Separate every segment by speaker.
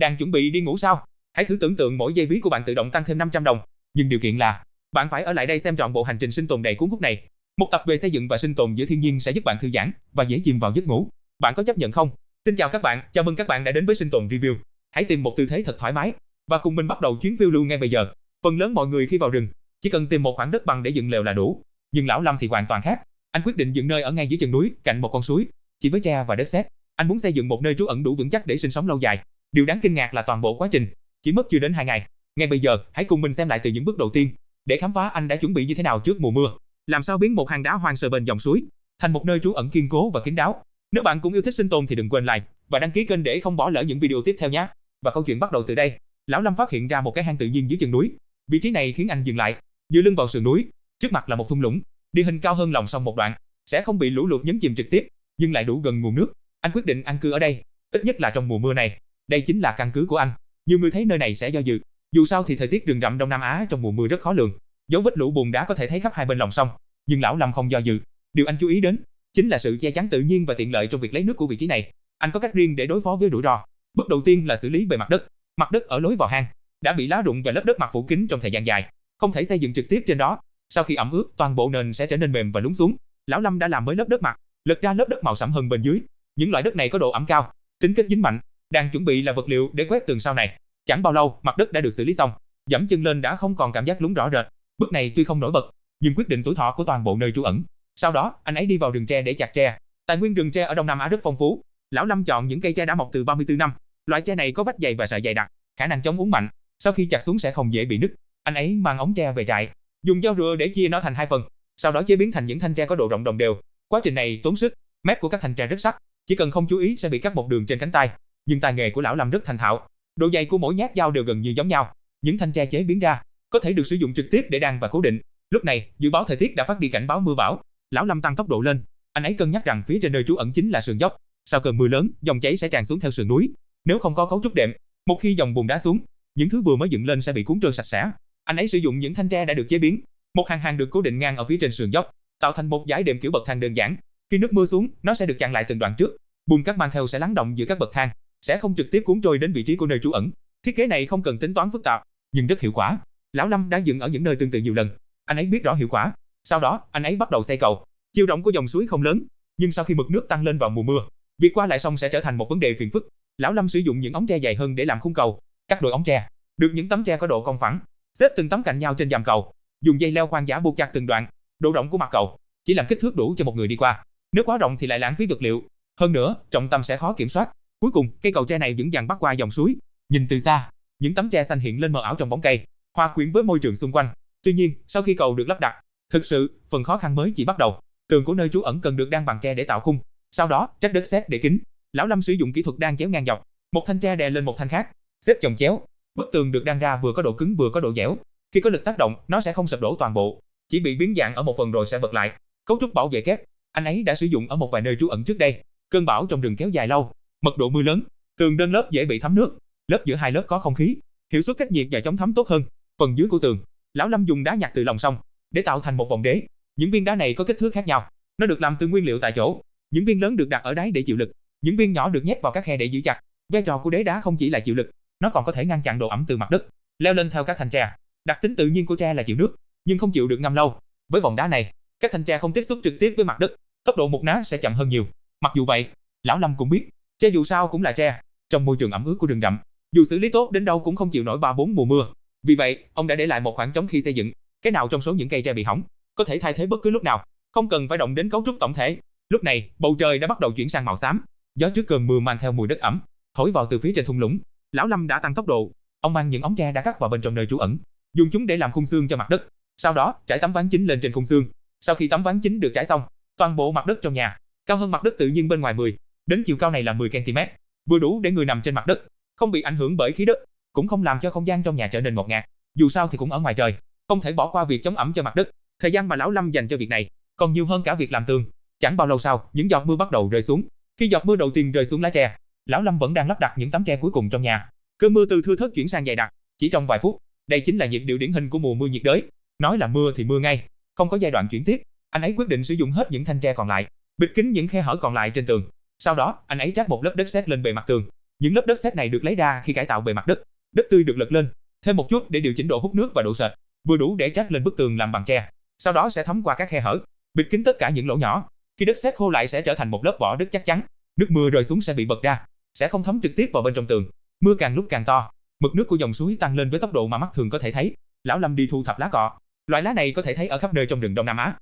Speaker 1: Đang chuẩn bị đi ngủ sao? Hãy thử tưởng tượng mỗi giây ví của bạn tự động tăng thêm 500 đồng, nhưng điều kiện là bạn phải ở lại đây xem trọn bộ hành trình sinh tồn đầy cuốn hút này. Một tập về xây dựng và sinh tồn giữa thiên nhiên sẽ giúp bạn thư giãn và dễ chìm vào giấc ngủ. Bạn có chấp nhận không? Xin chào các bạn, chào mừng các bạn đã đến với Sinh tồn Review. Hãy tìm một tư thế thật thoải mái và cùng mình bắt đầu chuyến phiêu lưu ngay bây giờ. Phần lớn mọi người khi vào rừng chỉ cần tìm một khoảng đất bằng để dựng lều là đủ, nhưng lão Lâm thì hoàn toàn khác. Anh quyết định dựng nơi ở ngay dưới chân núi, cạnh một con suối, chỉ với tre và đất sét. Anh muốn xây dựng một nơi trú ẩn đủ vững chắc để sinh sống lâu dài. Điều đáng kinh ngạc là toàn bộ quá trình chỉ mất chưa đến 2 ngày. Ngay bây giờ, hãy cùng mình xem lại từ những bước đầu tiên để khám phá anh đã chuẩn bị như thế nào trước mùa mưa. Làm sao biến một hang đá hoang sơ bên dòng suối thành một nơi trú ẩn kiên cố và kín đáo. Nếu bạn cũng yêu thích sinh tồn thì đừng quên like và đăng ký kênh để không bỏ lỡ những video tiếp theo nhé. Và câu chuyện bắt đầu từ đây. Lão Lâm phát hiện ra một cái hang tự nhiên dưới chân núi. Vị trí này khiến anh dừng lại, dựa lưng vào sườn núi. Trước mặt là một thung lũng, địa hình cao hơn lòng sông một đoạn, sẽ không bị lũ lụt nhấn chìm trực tiếp, nhưng lại đủ gần nguồn nước. Anh quyết định an cư ở đây, ít nhất là trong mùa mưa này. Đây chính là căn cứ của anh. Nhiều người thấy nơi này sẽ do dự. Dù sao thì thời tiết rừng rậm Đông Nam Á trong mùa mưa rất khó lường. Dấu vết lũ bùn đá có thể thấy khắp hai bên lòng sông, nhưng lão Lâm không do dự. Điều anh chú ý đến chính là sự che chắn tự nhiên và tiện lợi trong việc lấy nước của vị trí này. Anh có cách riêng để đối phó với rủi ro. Bước đầu tiên là xử lý bề mặt đất. Mặt đất ở lối vào hang đã bị lá rụng và lớp đất mặt phủ kín trong thời gian dài, không thể xây dựng trực tiếp trên đó. Sau khi ẩm ướt, toàn bộ nền sẽ trở nên mềm và lún xuống. Lão Lâm đã làm mới lớp đất mặt, lật ra lớp đất màu sẫm hơn bên dưới. Những loại đất này có độ ẩm cao, tính kết dính mạnh, đang chuẩn bị là vật liệu để quét tường sau này. Chẳng bao lâu, mặt đất đã được xử lý xong, dẫm chân lên đã không còn cảm giác lún rõ rệt. Bước này tuy không nổi bật, nhưng quyết định tuổi thọ của toàn bộ nơi trú ẩn. Sau đó, anh ấy đi vào rừng tre để chặt tre. Tài nguyên rừng tre ở Đông Nam Á rất phong phú. Lão Lâm chọn những cây tre đã mọc từ 34 năm. Loại tre này có vách dày và sợi dày đặc, khả năng chống úng mạnh. Sau khi chặt xuống sẽ không dễ bị nứt. Anh ấy mang ống tre về trại, dùng dao rửa để chia nó thành 2 phần, sau đó chế biến thành những thanh tre có độ rộng đồng đều. Quá trình này tốn sức, mép của các thanh tre rất sắc, chỉ cần không chú ý sẽ bị cắt một đường trên cánh tay. Nhưng tay nghề của lão Lâm rất thành thạo. Độ dày của mỗi nhát dao đều gần như giống nhau. Những thanh tre chế biến ra có thể được sử dụng trực tiếp để đan và cố định. Lúc này, dự báo thời tiết đã phát đi cảnh báo mưa bão. Lão Lâm tăng tốc độ lên. Anh ấy cân nhắc rằng phía trên nơi trú ẩn chính là sườn dốc. Sau cơn mưa lớn, dòng chảy sẽ tràn xuống theo sườn núi. Nếu không có cấu trúc đệm, một khi dòng bùn đá xuống, những thứ vừa mới dựng lên sẽ bị cuốn trôi sạch sẽ. Anh ấy sử dụng những thanh tre đã được chế biến, một hàng hàng được cố định ngang ở phía trên sườn dốc, tạo thành một dải đệm kiểu bậc thang đơn giản. Khi nước mưa xuống, nó sẽ được chặn lại từng đoạn trước. Bùn cát mang theo sẽ lắng động giữa các bậc thang, sẽ không trực tiếp cuốn trôi đến vị trí của nơi trú ẩn. Thiết kế này không cần tính toán phức tạp, nhưng rất hiệu quả. Lão Lâm đã dựng ở những nơi tương tự nhiều lần. Anh ấy biết rõ hiệu quả. Sau đó, anh ấy bắt đầu xây cầu. Chiều rộng của dòng suối không lớn, nhưng sau khi mực nước tăng lên vào mùa mưa, việc qua lại sông sẽ trở thành một vấn đề phiền phức. Lão Lâm sử dụng những ống tre dài hơn để làm khung cầu. Các đôi ống tre được những tấm tre có độ cong phẳng, xếp từng tấm cạnh nhau trên giàn cầu, dùng dây leo khoan giả buộc chặt từng đoạn. Độ rộng của mặt cầu chỉ làm kích thước đủ cho một người đi qua. Nếu quá rộng thì lại lãng phí vật liệu. Hơn nữa, trọng tâm sẽ khó kiểm soát. Cuối cùng, cây cầu tre này vững vàng bắc qua dòng suối. Nhìn từ xa, những tấm tre xanh hiện lên mờ ảo trong bóng cây, hòa quyện với môi trường xung quanh. Tuy nhiên, sau khi cầu được lắp đặt, thực sự, phần khó khăn mới chỉ bắt đầu. Tường của nơi trú ẩn cần được đan bằng tre để tạo khung, sau đó trét đất sét để kín. Lão Lâm sử dụng kỹ thuật đan chéo ngang dọc, một thanh tre đè lên một thanh khác, xếp chồng chéo. Bức tường được đan ra vừa có độ cứng vừa có độ dẻo. Khi có lực tác động, nó sẽ không sập đổ toàn bộ, chỉ bị biến dạng ở một phần rồi sẽ bật lại. Cấu trúc bảo vệ kép, anh ấy đã sử dụng ở một vài nơi trú ẩn trước đây. Cơn bão trong rừng kéo dài lâu, mật độ mưa lớn, tường đơn lớp dễ bị thấm nước, lớp giữa hai lớp có không khí, hiệu suất cách nhiệt và chống thấm tốt hơn. Phần dưới của tường, lão Lâm dùng đá nhặt từ lòng sông để tạo thành một vòng đế. Những viên đá này có kích thước khác nhau, nó được làm từ nguyên liệu tại chỗ. Những viên lớn được đặt ở đáy để chịu lực, những viên nhỏ được nhét vào các khe để giữ chặt. Vai trò của đế đá không chỉ là chịu lực, nó còn có thể ngăn chặn độ ẩm từ mặt đất leo lên theo các thanh tre. Đặc tính tự nhiên của tre là chịu nước, nhưng không chịu được ngâm lâu. Với vòng đá này, các thanh tre không tiếp xúc trực tiếp với mặt đất, tốc độ mục nát sẽ chậm hơn nhiều. Mặc dù vậy, lão Lâm cũng biết, tre dù sao cũng là tre, trong môi trường ẩm ướt của rừng rậm, dù xử lý tốt đến đâu cũng không chịu nổi 3-4 mùa mưa. Vì vậy, ông đã để lại một khoảng trống khi xây dựng. Cái nào trong số những cây tre bị hỏng, có thể thay thế bất cứ lúc nào, không cần phải động đến cấu trúc tổng thể. Lúc này, bầu trời đã bắt đầu chuyển sang màu xám. Gió trước cơn mưa mang theo mùi đất ẩm, thổi vào từ phía trên thung lũng. Lão Lâm đã tăng tốc độ. Ông mang những ống tre đã cắt vào bên trong nơi trú ẩn, dùng chúng để làm khung xương cho mặt đất. Sau đó, trải tấm ván chính lên trên khung xương. Sau khi tấm ván chính được trải xong, toàn bộ mặt đất trong nhà cao hơn mặt đất tự nhiên bên ngoài 10 đến chiều cao này là 10 cm, vừa đủ để người nằm trên mặt đất, không bị ảnh hưởng bởi khí đất, cũng không làm cho không gian trong nhà trở nên ngột ngạt. Dù sao thì cũng ở ngoài trời, không thể bỏ qua việc chống ẩm cho mặt đất. Thời gian mà lão Lâm dành cho việc này còn nhiều hơn cả việc làm tường. Chẳng bao lâu sau, những giọt mưa bắt đầu rơi xuống. Khi giọt mưa đầu tiên rơi xuống lá tre, lão Lâm vẫn đang lắp đặt những tấm tre cuối cùng trong nhà. Cơn mưa từ thưa thớt chuyển sang dày đặc, chỉ trong vài phút. Đây chính là nhịp điệu điển hình của mùa mưa nhiệt đới. Nói là mưa thì mưa ngay, không có giai đoạn chuyển tiếp. Anh ấy quyết định sử dụng hết những thanh tre còn lại, bịt kín những khe hở còn lại trên tường. Sau đó, anh ấy trát một lớp đất sét lên bề mặt tường, Những lớp đất sét này được lấy ra khi cải tạo bề mặt đất. Đất tươi được lật lên, thêm một chút để điều chỉnh độ hút nước và độ sệt, vừa đủ để trát lên bức tường làm bằng tre. Sau đó sẽ thấm qua các khe hở, bịt kín tất cả những lỗ nhỏ. Khi đất sét khô lại sẽ trở thành một lớp vỏ đất chắc chắn. Nước mưa rơi xuống sẽ bị bật ra, sẽ không thấm trực tiếp vào bên trong tường. Mưa càng lúc càng to, mực nước của dòng suối tăng lên với tốc độ mà mắt thường có thể thấy. Lão Lâm đi thu thập lá cọ. Loại lá này có thể thấy ở khắp nơi trong rừng Đông Nam Á.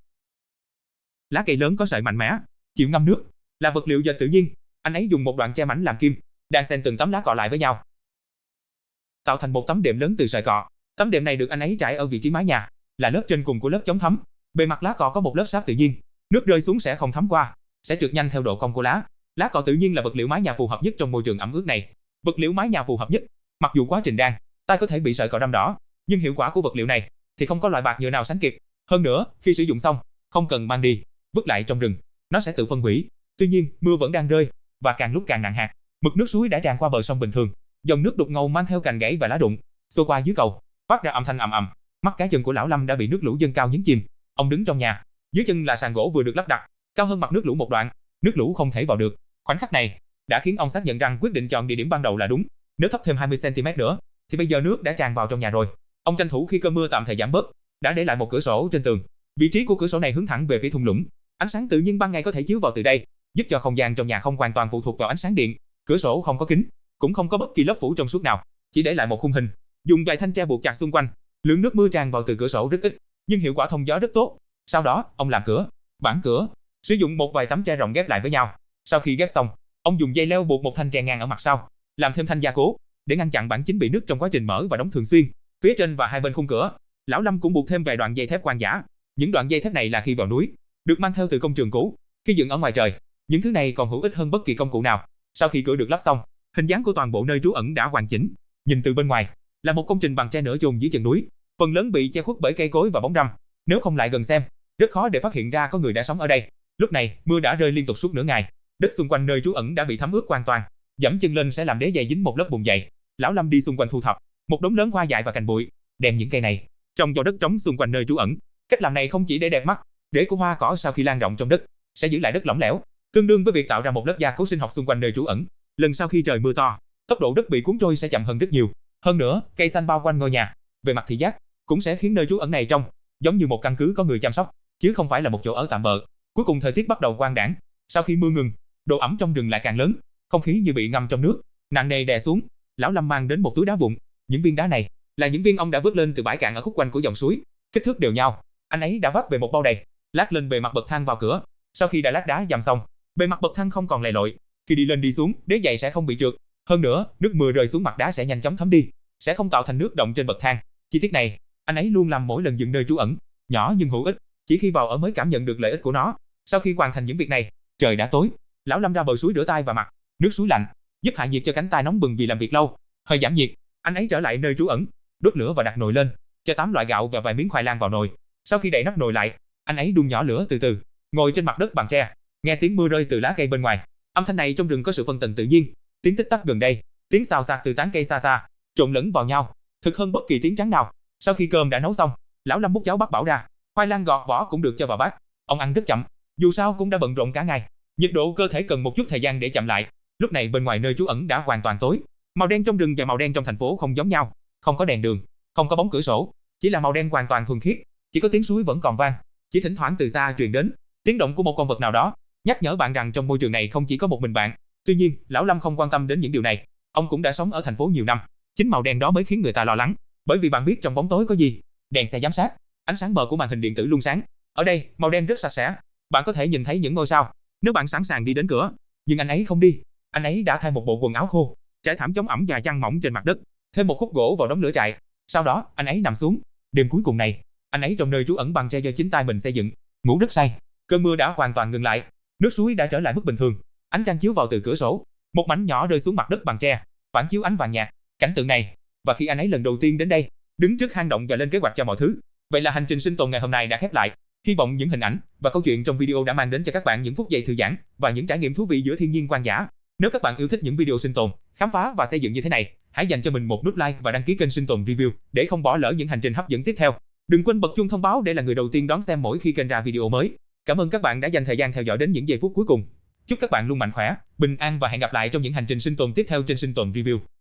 Speaker 1: Lá cây lớn có sợi mạnh mẽ, chịu ngâm nước, là vật liệu dệt tự nhiên. Anh ấy dùng một đoạn tre mảnh làm kim, đan xen từng tấm lá cọ lại với nhau, tạo thành một tấm đệm lớn từ sợi cọ. Tấm đệm này được anh ấy trải ở vị trí mái nhà, là lớp trên cùng của lớp chống thấm. Bề mặt lá cọ có một lớp sáp tự nhiên, nước rơi xuống sẽ không thấm qua, sẽ trượt nhanh theo độ cong của lá. Lá cọ tự nhiên là vật liệu mái nhà phù hợp nhất trong môi trường ẩm ướt này. Vật liệu mái nhà phù hợp nhất, mặc dù quá trình đan, tay có thể bị sợi cọ đâm đỏ, nhưng hiệu quả của vật liệu này thì không có loại bạc nhựa nào sánh kịp. Hơn nữa, khi sử dụng xong, không cần mang đi, vứt lại trong rừng, nó sẽ tự phân hủy. Tuy nhiên, mưa vẫn đang rơi và càng lúc càng nặng hạt. Mực nước suối đã tràn qua bờ sông bình thường, dòng nước đục ngầu mang theo cành gãy và lá rụng, xô qua dưới cầu, phát ra âm thanh ầm ầm. Mắt cá chân của lão Lâm đã bị nước lũ dâng cao nhấn chìm. Ông đứng trong nhà, dưới chân là sàn gỗ vừa được lắp đặt, cao hơn mặt nước lũ một đoạn, nước lũ không thể vào được. Khoảnh khắc này đã khiến ông xác nhận rằng quyết định chọn địa điểm ban đầu là đúng. Nếu thấp thêm 20 cm nữa, thì bây giờ nước đã tràn vào trong nhà rồi. Ông tranh thủ khi cơn mưa tạm thời giảm bớt, đã để lại một cửa sổ trên tường. Vị trí của cửa sổ này hướng thẳng về phía thung lũng. Ánh sáng tự nhiên ban ngày có thể chiếu vào từ đây, giúp cho không gian trong nhà không hoàn toàn phụ thuộc vào ánh sáng điện. Cửa sổ không có kính, cũng không có bất kỳ lớp phủ trong suốt nào, chỉ để lại một khung hình, dùng vài thanh tre buộc chặt xung quanh. Lượng nước mưa tràn vào từ cửa sổ rất ít, nhưng hiệu quả thông gió rất tốt. Sau đó, ông làm cửa, bản cửa, sử dụng một vài tấm tre rộng ghép lại với nhau. Sau khi ghép xong, ông dùng dây leo buộc một thanh tre ngang ở mặt sau, làm thêm thanh gia cố để ngăn chặn bản chính bị nứt trong quá trình mở và đóng thường xuyên. Phía trên và hai bên khung cửa, lão Lâm cũng buộc thêm vài đoạn dây thép quan giả. Những đoạn dây thép này là khi vào núi, được mang theo từ công trường cũ. Khi dựng ở ngoài trời, những thứ này còn hữu ích hơn bất kỳ công cụ nào. Sau khi cửa được lắp xong, hình dáng của toàn bộ nơi trú ẩn đã hoàn chỉnh. Nhìn từ bên ngoài, là một công trình bằng tre nửa chôn dưới chân núi, phần lớn bị che khuất bởi cây cối và bóng râm. Nếu không lại gần xem, rất khó để phát hiện ra có người đã sống ở đây. Lúc này, mưa đã rơi liên tục suốt nửa ngày, đất xung quanh nơi trú ẩn đã bị thấm ướt hoàn toàn. Dẫm chân lên sẽ làm đế giày dính một lớp bùn dày. Lão Lâm đi xung quanh thu thập một đống lớn hoa dại và cành bụi, đem những cây này trồng vào đất trống xung quanh nơi trú ẩn. Cách làm này không chỉ để đẹp mắt, rễ của hoa cỏ sau khi lan rộng trong đất sẽ giữ lại đất lỏng lẻo, tương đương với việc tạo ra một lớp gia cố sinh học xung quanh nơi trú ẩn. Lần sau khi trời mưa to, tốc độ đất bị cuốn trôi sẽ chậm hơn rất nhiều. Hơn nữa, cây xanh bao quanh ngôi nhà, về mặt thị giác cũng sẽ khiến nơi trú ẩn này trông giống như một căn cứ có người chăm sóc, chứ không phải là một chỗ ở tạm bợ. Cuối cùng thời tiết bắt đầu quang đãng. Sau khi mưa ngừng, độ ẩm trong rừng lại càng lớn, không khí như bị ngâm trong nước, nặng nề đè xuống. Lão Lâm mang đến một túi đá vụn. Những viên đá này là những viên ông đã vớt lên từ bãi cạn ở khúc quanh của dòng suối, kích thước đều nhau. Anh ấy đã vắt về một bao đầy, lát lên bề mặt bậc thang vào cửa. Sau khi đã lát đá dầm xong, bề mặt bậc thang không còn lầy lội, khi đi lên đi xuống, đế giày sẽ không bị trượt. Hơn nữa, nước mưa rơi xuống mặt đá sẽ nhanh chóng thấm đi, sẽ không tạo thành nước động trên bậc thang. Chi tiết này, anh ấy luôn làm mỗi lần dựng nơi trú ẩn, nhỏ nhưng hữu ích, chỉ khi vào ở mới cảm nhận được lợi ích của nó. Sau khi hoàn thành những việc này, trời đã tối. Lão Lâm ra bờ suối rửa tay và mặt, nước suối lạnh, giúp hạ nhiệt cho cánh tay nóng bừng vì làm việc lâu. Hơi giảm nhiệt, anh ấy trở lại nơi trú ẩn, đốt lửa và đặt nồi lên, cho 8 loại gạo và vài miếng khoai lang vào nồi. Sau khi đậy nắp nồi lại, anh ấy đun nhỏ lửa từ từ, ngồi trên mặt đất bằng tre, nghe tiếng mưa rơi từ lá cây bên ngoài. Âm thanh này trong rừng có sự phân tầng tự nhiên, tiếng tích tắc gần đây, tiếng xào xạc từ tán cây xa xa, trộn lẫn vào nhau, thực hơn bất kỳ tiếng trắng nào. Sau khi cơm đã nấu xong, lão Lâm múc cháo bắt bảo ra, khoai lang gọt vỏ cũng được cho vào bát. Ông ăn rất chậm, dù sao cũng đã bận rộn cả ngày, nhiệt độ cơ thể cần một chút thời gian để chậm lại. Lúc này bên ngoài nơi trú ẩn đã hoàn toàn tối, màu đen trong rừng và màu đen trong thành phố không giống nhau, không có đèn đường, không có bóng cửa sổ, chỉ là màu đen hoàn toàn thuần khiết. Chỉ có tiếng suối vẫn còn vang, chỉ thỉnh thoảng từ xa truyền đến tiếng động của một con vật nào đó, nhắc nhở bạn rằng trong môi trường này không chỉ có một mình bạn. Tuy nhiên, lão Lâm không quan tâm đến những điều này, ông cũng đã sống ở thành phố nhiều năm, chính màu đen đó mới khiến người ta lo lắng, bởi vì bạn biết trong bóng tối có gì, đèn xe giám sát, ánh sáng mờ của màn hình điện tử luôn sáng. Ở đây, màu đen rất sạch sẽ, bạn có thể nhìn thấy những ngôi sao, nếu bạn sẵn sàng đi đến cửa. Nhưng anh ấy không đi, anh ấy đã thay một bộ quần áo khô, trải thảm chống ẩm và chăn mỏng trên mặt đất, thêm một khúc gỗ vào đống lửa trại. Sau đó, anh ấy nằm xuống. Đêm cuối cùng này, anh ấy trong nơi trú ẩn bằng tre do chính tay mình xây dựng, ngủ rất say. Cơn mưa đã hoàn toàn ngừng lại, nước suối đã trở lại mức bình thường. Ánh trăng chiếu vào từ cửa sổ, một mảnh nhỏ rơi xuống mặt đất bằng tre, phản chiếu ánh vàng nhạt. Cảnh tượng này, và khi anh ấy lần đầu tiên đến đây, đứng trước hang động và lên kế hoạch cho mọi thứ. Vậy là hành trình sinh tồn ngày hôm nay đã khép lại. Hy vọng những hình ảnh và câu chuyện trong video đã mang đến cho các bạn những phút giây thư giãn và những trải nghiệm thú vị giữa thiên nhiên hoang dã. Nếu các bạn yêu thích những video sinh tồn, khám phá và xây dựng như thế này, hãy dành cho mình một nút like và đăng ký kênh Sinh Tồn Review để không bỏ lỡ những hành trình hấp dẫn tiếp theo. Đừng quên bật chuông thông báo để là người đầu tiên đón xem mỗi khi kênh ra video mới. Cảm ơn các bạn đã dành thời gian theo dõi đến những giây phút cuối cùng. Chúc các bạn luôn mạnh khỏe, bình an và hẹn gặp lại trong những hành trình sinh tồn tiếp theo trên Sinh tồn Review.